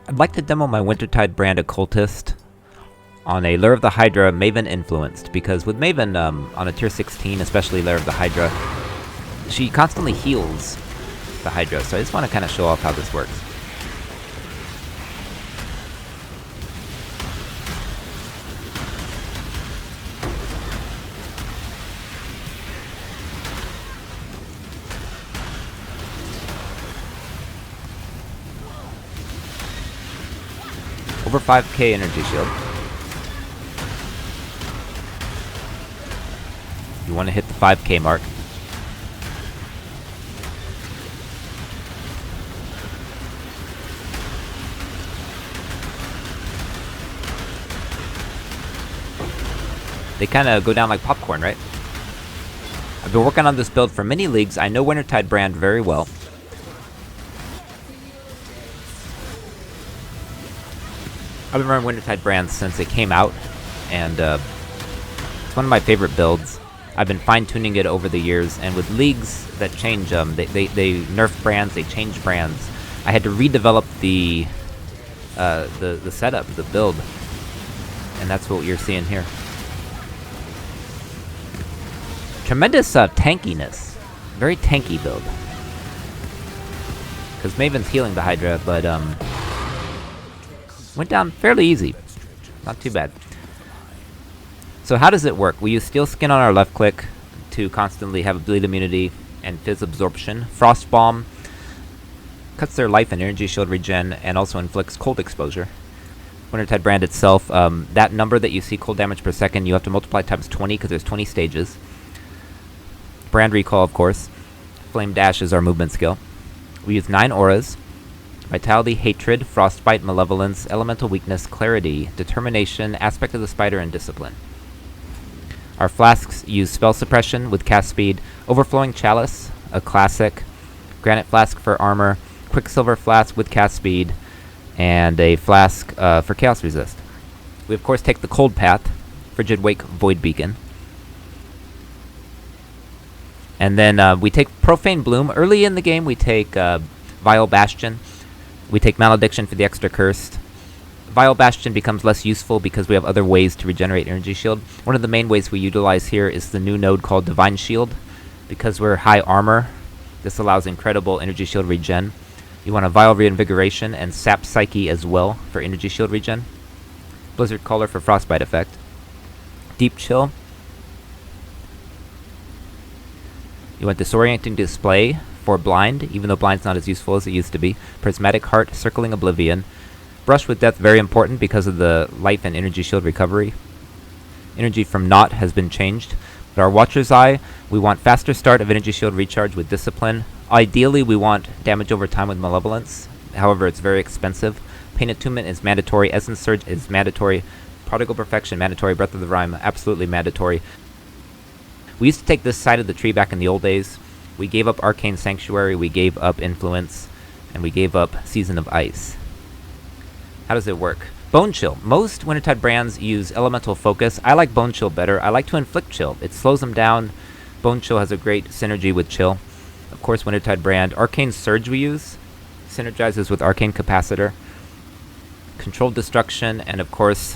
I'd like to demo my Wintertide Brand Occultist on a Lure of the Hydra Maven influenced, because with Maven on a tier 16, especially Lure of the Hydra, she constantly heals the Hydra, so I just want to kind of show off how this works. Over 5k energy shield. You want to hit the 5k mark. They kind of go down like popcorn, right? I've been working on this build for many leagues. I know Wintertide Brand very well. I've been running Wintertide Brand since it came out, and it's one of my favorite builds. I've been fine-tuning it over the years, and with leagues that change, they nerf brands, they change brands. I had to redevelop the setup, the build, and that's what you're seeing here. Tremendous tankiness, very tanky build. Because Maven's healing the Hydra, but went down fairly easy. Not too bad. So how does it work? We use Steel Skin on our left click to constantly have a bleed immunity and fizz absorption. Frost Bomb cuts their life and energy shield regen and also inflicts cold exposure. Wintertide Brand itself, that number that you see cold damage per second, you have to multiply times 20 because there's 20 stages. Brand Recall, of course. Flame Dash is our movement skill. We use 9 auras. Vitality, Hatred, Frostbite, Malevolence, Elemental Weakness, Clarity, Determination, Aspect of the Spider, and Discipline. Our flasks use Spell Suppression with cast speed, Overflowing Chalice, a classic, Granite Flask for armor, Quicksilver Flask with cast speed, and a flask for Chaos Resist. We of course take the Cold Path, Frigid Wake, Void Beacon. And then we take Profane Bloom. Early in the game we take Vile Bastion. We take Malediction for the extra cursed. Vile Bastion becomes less useful because we have other ways to regenerate energy shield. One of the main ways we utilize here is the new node called Divine Shield. Because we're high armor, this allows incredible energy shield regen. You want a Vile Reinvigoration and Sap Psyche as well for energy shield regen. Blizzard Caller for Frostbite effect. Deep Chill. You want Disorienting Display for Blind, even though Blind's not as useful as it used to be. Prismatic Heart, Circling Oblivion. Brush with Death, very important because of the life and energy shield recovery. Energy from Naught has been changed. But our Watcher's Eye, we want faster start of energy shield recharge with Discipline. Ideally, we want damage over time with Malevolence. However, it's very expensive. Pain Attunement is mandatory. Essence Surge is mandatory. Prodigal Perfection, mandatory. Breath of the Rhyme, absolutely mandatory. We used to take this side of the tree back in the old days. We gave up Arcane Sanctuary, we gave up Influence, and we gave up Season of Ice. How does it work? Bone Chill. Most Wintertide brands use Elemental Focus. I like Bone Chill better. I like to inflict Chill. It slows them down. Bone Chill has a great synergy with Chill. Of course, Wintertide Brand. Arcane Surge we use. Synergizes with Arcane Capacitor. Controlled Destruction, and of course,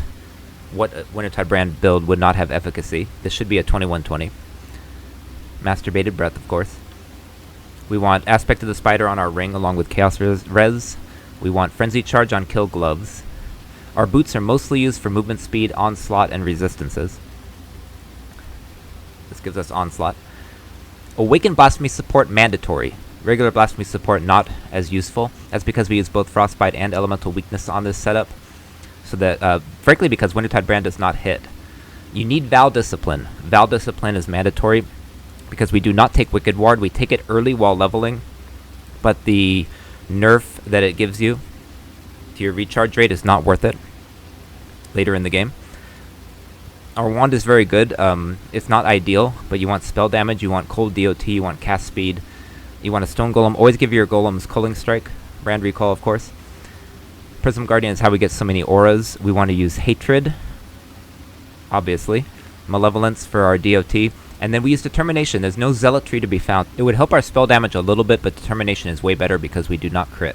what Wintertide Brand build would not have efficacy. This should be a 2120. Masturbated Breath, of course. We want Aspect of the Spider on our ring along with Chaos Res. We want Frenzy Charge on Kill Gloves. Our boots are mostly used for movement speed, onslaught, and resistances. This gives us onslaught. Awaken Blasphemy support mandatory. Regular Blasphemy support not as useful. That's because we use both Frostbite and Elemental Weakness on this setup. So that, frankly, because Wintertide Brand does not hit. You need Val Discipline. Val Discipline is mandatory because we do not take Wicked Ward. We take it early while leveling, but the nerf that it gives you to your recharge rate is not worth it later in the game. Our wand is very good. It's not ideal, but you want spell damage, you want cold DOT, you want cast speed, you want a stone golem. Always give your golems Culling Strike. Brand Recall, of course. Prism Guardian is how we get so many auras. We want to use Hatred, obviously. Malevolence for our DOT. And then we use Determination. There's no Zealotry to be found. It would help our spell damage a little bit, but Determination is way better because we do not crit.